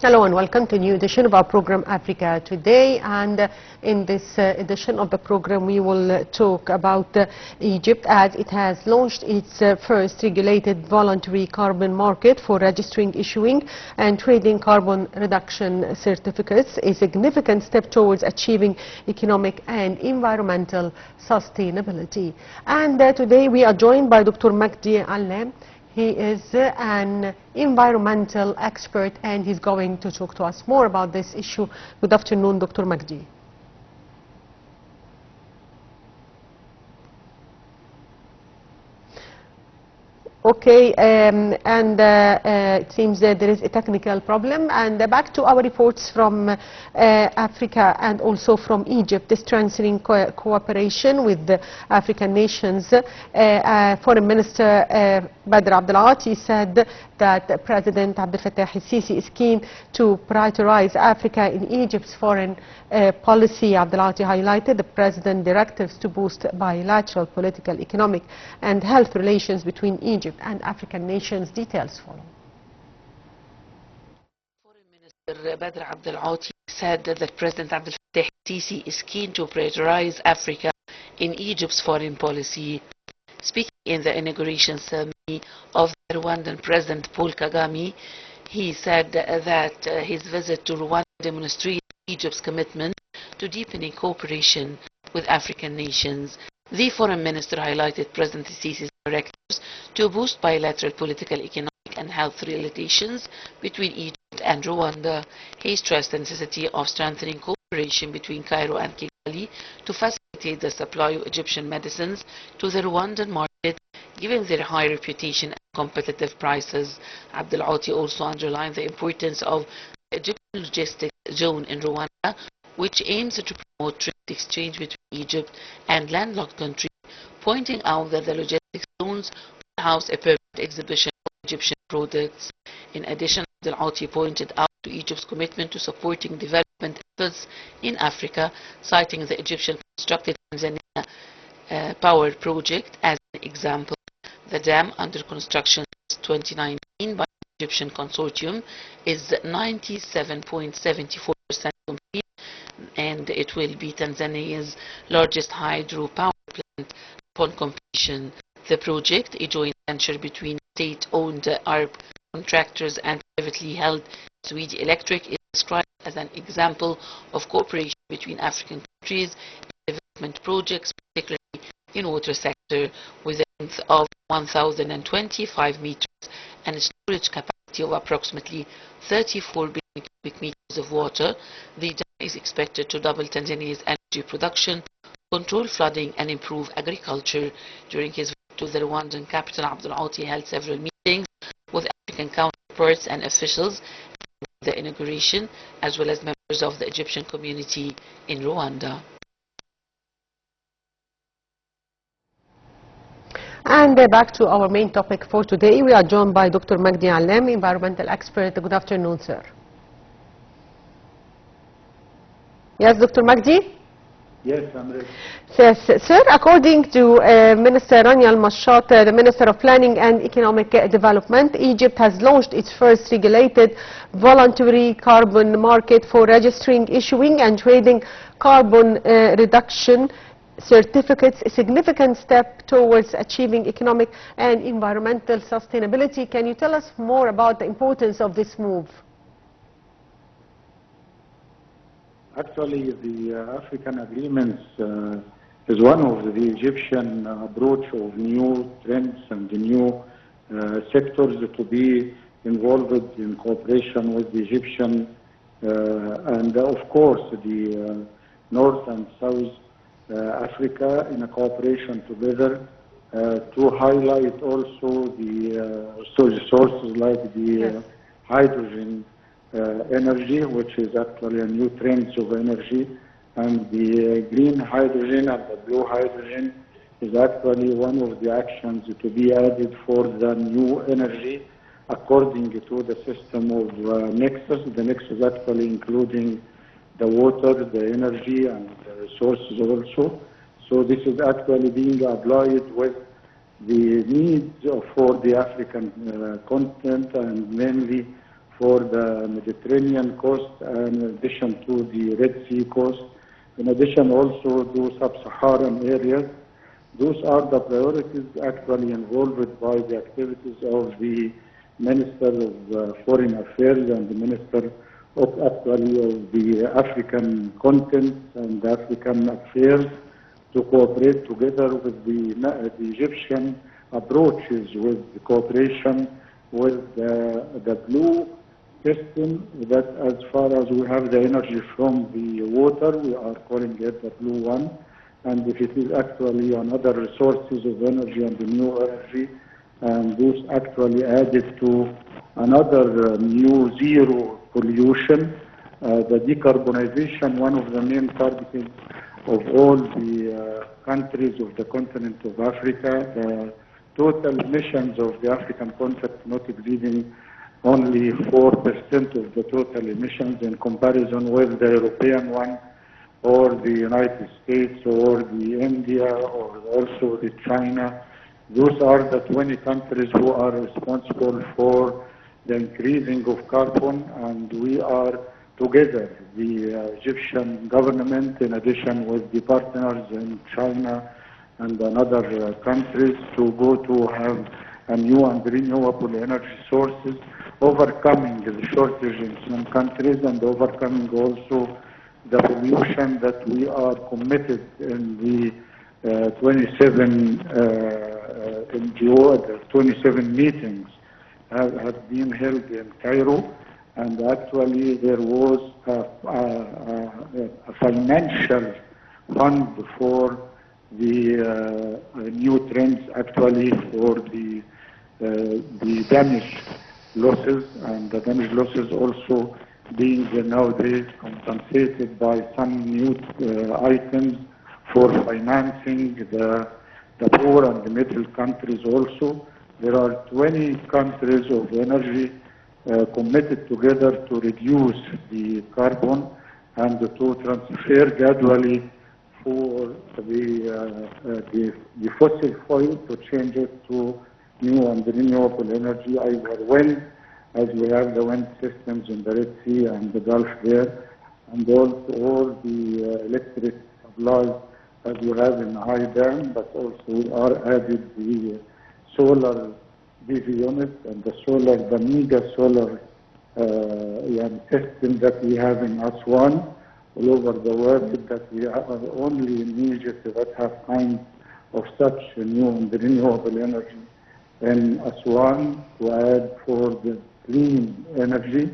Hello and welcome to a new edition of our program Africa Today, and in this edition of the program we will talk about Egypt, as it has launched its first regulated voluntary carbon market for registering, issuing and trading carbon reduction certificates, a significant step towards achieving economic and environmental sustainability. And today we are joined by Dr. Magdy Allam. He is an environmental expert and he's going to talk to us more about this issue. Good afternoon, Dr. Magdy. Okay, it seems that there is a technical problem. And back to our reports from Africa and also from Egypt, strengthening cooperation with the African nations. Foreign Minister Badr Abdelati said that President Abdel Fattah al-Sisi is keen to prioritize Africa in Egypt's foreign policy. Abdelati highlighted the President's directives to boost bilateral political, economic and health relations between Egypt and African nations. Details follow. Foreign Minister Badr Abdelati said that President Abdel Fattah al-Sisi is keen to prioritize Africa in Egypt's foreign policy. Speaking in the inauguration ceremony of the Rwandan President Paul Kagame, he said that his visit to Rwanda demonstrates Egypt's commitment to deepening cooperation with African nations. The foreign minister highlighted President Sisi's directives to boost bilateral political, economic and health relations between Egypt and Rwanda. He stressed the necessity of strengthening cooperation between Cairo and Kigali to facilitate the supply of Egyptian medicines to the Rwandan market, given their high reputation and competitive prices. Abdelati also underlined the importance of the Egyptian logistics zone in Rwanda, which aims to promote trade exchange between Egypt and landlocked countries, pointing out that the logistics zones will house a permanent exhibition of Egyptian products. In addition, Abdelati pointed out to Egypt's commitment to supporting development efforts in Africa, citing the Egyptian constructed Tanzania power project as an example. The dam under construction since 2019 by the Egyptian consortium is 97.74% complete, and it will be Tanzania's largest hydropower plant upon completion. The project, a joint venture between state-owned Arab contractors and privately held Swedish Electric, is described as an example of cooperation between African countries in development projects, particularly in water sector, with a length of 1,025 meters and a storage capacity of approximately 34 billion cubic meters of water. The dam is expected to double Tanzania's energy production, control flooding and improve agriculture. During his visit to the Rwandan capital, Abdelati held several meetings with African counterparts and officials at the inauguration, as well as members of the Egyptian community in Rwanda. And back to our main topic for today, we are joined by Dr. Magdy Allam, environmental expert. Good afternoon, sir. Yes, Dr. Magdy? Yes, I'm ready. Yes, sir, according to Minister Rania Al-Mashat, the Minister of Planning and Economic Development, Egypt has launched its first regulated voluntary carbon market for registering, issuing and trading carbon reduction certificates, a significant step towards achieving economic and environmental sustainability. Can you tell us more about the importance of this move? Actually, the African agreements is one of the Egyptian approach of new trends and the new sectors to be involved in cooperation with the Egyptian and of course the North and South Africa in a cooperation together to highlight also the sources like the hydrogen energy, which is actually a new trend of energy, and the green hydrogen and the blue hydrogen is actually one of the actions to be added for the new energy according to the system of nexus. The nexus actually including the water, the energy and the resources also. So this is actually being applied with the needs for the African continent and mainly for the Mediterranean coast, and in addition to the Red Sea coast, in addition also to sub-Saharan areas. Those are the priorities actually involved by the activities of the Minister of Foreign Affairs and the Minister of the African content and African affairs to cooperate together with the Egyptian approaches with the cooperation with the blue system, that as far as we have the energy from the water, we are calling it the blue one. And if it is actually another resources of energy and the new energy, and this actually added to another new zero pollution, the decarbonization, one of the main targets of all the countries of the continent of Africa, the total emissions of the African continent not exceeding only 4% of the total emissions in comparison with the European one, or the United States, or the India, or also the China. Those are the 20 countries who are responsible for the increasing of carbon, and we are together, the Egyptian government, in addition with the partners in China and other countries, to go to have a new and renewable energy sources, overcoming the shortage in some countries and overcoming also the pollution that we are committed in the 27 NGO, the 27 meetings have been held in Cairo, and actually there was a financial fund for the new trends, actually for the damage losses, and the damage losses also being nowadays compensated by some new items for financing the poor and the middle countries also. There are 20 countries of energy committed together to reduce the carbon and to transfer gradually for the fossil fuel, to change it to new and renewable energy, either wind, as we have the wind systems in the Red Sea and the Gulf there, and also all the electric supplies as we have in high dam, but also we are added the solar PV unit and the mega solar system that we have in Aswan all over the world, that we are only in Egypt that have kind of such a new and renewable energy in Aswan to add for the clean energy.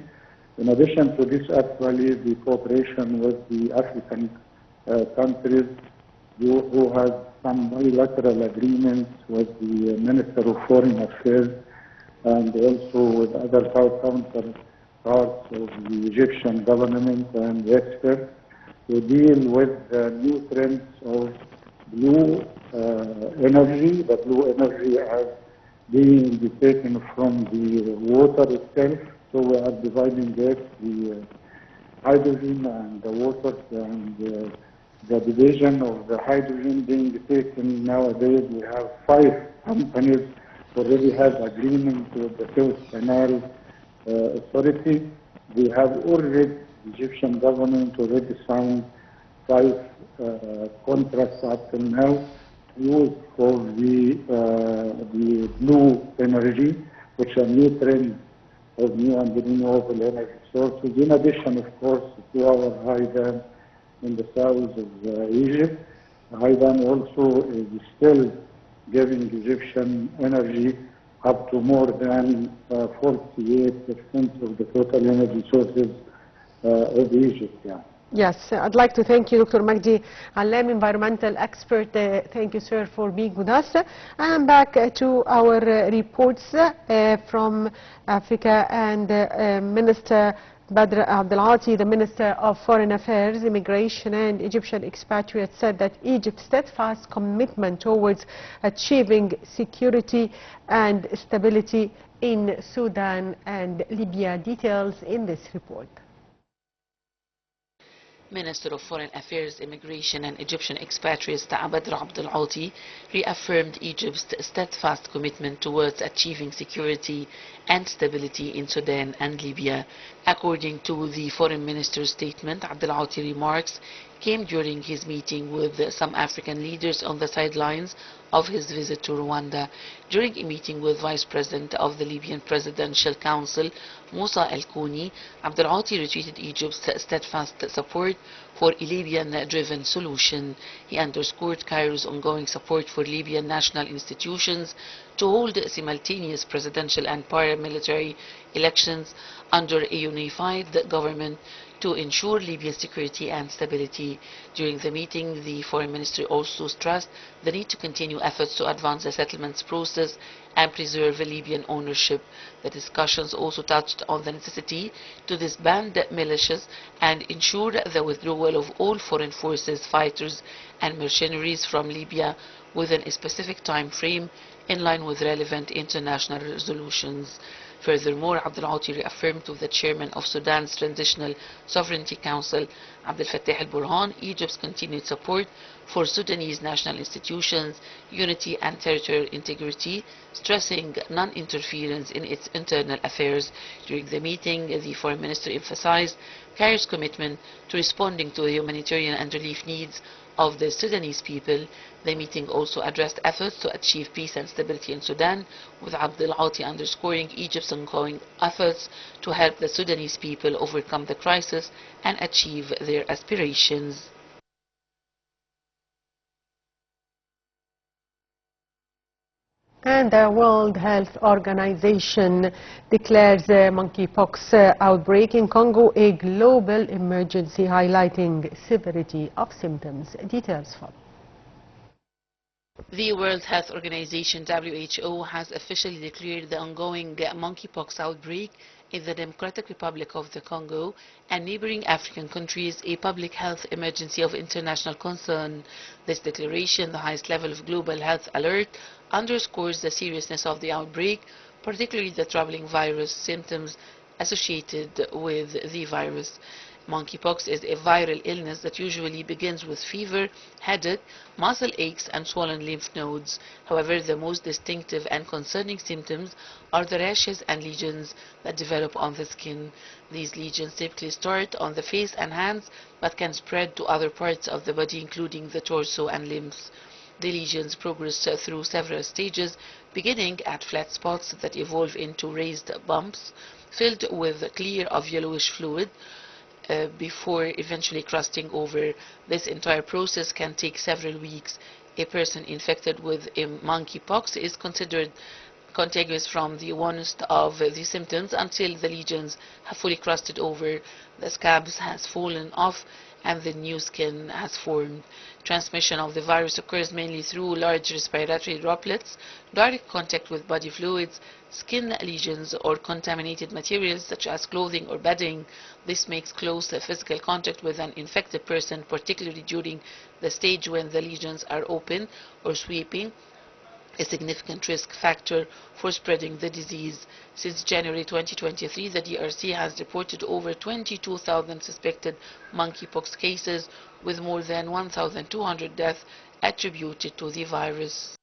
In addition to this, actually, the cooperation with the African countries who have some bilateral agreements with the Minister of Foreign Affairs and also with other counterparts of the Egyptian government and experts to deal with the new trends of blue energy. The blue energy has being taken from the water itself, so we are dividing it, the hydrogen and the water, and the division of the hydrogen being taken nowadays. We have 5 companies already have agreement with the Suez Canal Authority. We have already, the Egyptian government already signed 5 contracts up till now used for the blue energy, which are new trends of new and renewable energy sources, in addition, of course, to our high dam in the south of Egypt. The high dam also is still giving Egyptian energy up to more than 48% of the total energy sources of Egypt. Yeah. Yes, I'd like to thank you, Dr. Magdy Allam, environmental expert. Thank you, sir, for being with us. And back to our reports from Africa, and Minister Badr Abdelati, the Minister of Foreign Affairs, Immigration and Egyptian Expatriates, said that Egypt's steadfast commitment towards achieving security and stability in Sudan and Libya. Details in this report. Minister of Foreign Affairs, Immigration and Egyptian expatriates Badr Abdel Auti reaffirmed Egypt's steadfast commitment towards achieving security and stability in Sudan and Libya. According to the Foreign Minister's statement, Abdel Auti remarks came during his meeting with some African leaders on the sidelines of his visit to Rwanda. During a meeting with Vice President of the Libyan Presidential Council, Musa El-Kouni, Abdel Auti retweeted Egypt's steadfast support for a Libyan-driven solution. He underscored Cairo's ongoing support for Libyan national institutions to hold simultaneous presidential and paramilitary elections under a unified government to ensure Libya's security and stability. During the meeting, the Foreign Minister also stressed the need to continue efforts to advance the settlements process and preserve Libyan ownership. The discussions also touched on the necessity to disband militias and ensure the withdrawal of all foreign forces, fighters and mercenaries from Libya within a specific time frame in line with relevant international resolutions. Furthermore, Abdel Auti reaffirmed to the chairman of Sudan's Transitional Sovereignty Council, Abdel Fattah al-Burhan, Egypt's continued support for Sudanese national institutions, unity and territorial integrity, stressing non-interference in its internal affairs. During the meeting, the Foreign Minister emphasized Cairo's commitment to responding to the humanitarian and relief needs of the Sudanese people. The meeting also addressed efforts to achieve peace and stability in Sudan, with Abdel Auti underscoring Egypt's ongoing efforts to help the Sudanese people overcome the crisis and achieve their aspirations. And the World Health Organization declares a monkeypox outbreak in Congo a global emergency, highlighting severity of symptoms. Details from the World Health Organization (WHO) has officially declared the ongoing monkeypox outbreak in the Democratic Republic of the Congo and neighboring African countries a public health emergency of international concern. This declaration, the highest level of global health alert, underscores the seriousness of the outbreak, particularly the troubling virus symptoms associated with the virus. Monkeypox is a viral illness that usually begins with fever, headache, muscle aches, and swollen lymph nodes. However, the most distinctive and concerning symptoms are the rashes and lesions that develop on the skin. These lesions typically start on the face and hands, but can spread to other parts of the body, including the torso and limbs. The lesions progress through several stages, beginning at flat spots that evolve into raised bumps filled with clear or yellowish fluid, before eventually crusting over. This entire process can take several weeks. A person infected with monkeypox is considered contagious from the worst of the symptoms until the lesions have fully crusted over, the scabs has fallen off, and the new skin has formed. Transmission of the virus occurs mainly through large respiratory droplets, direct contact with body fluids, skin lesions, or contaminated materials such as clothing or bedding. This makes close physical contact with an infected person, particularly during the stage when the lesions are open or sweeping, a significant risk factor for spreading the disease. Since January 2023, the DRC has reported over 22,000 suspected monkeypox cases, with more than 1,200 deaths attributed to the virus.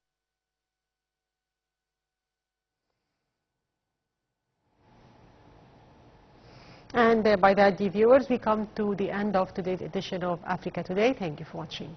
And by that, dear viewers, we come to the end of today's edition of Africa Today. Thank you for watching.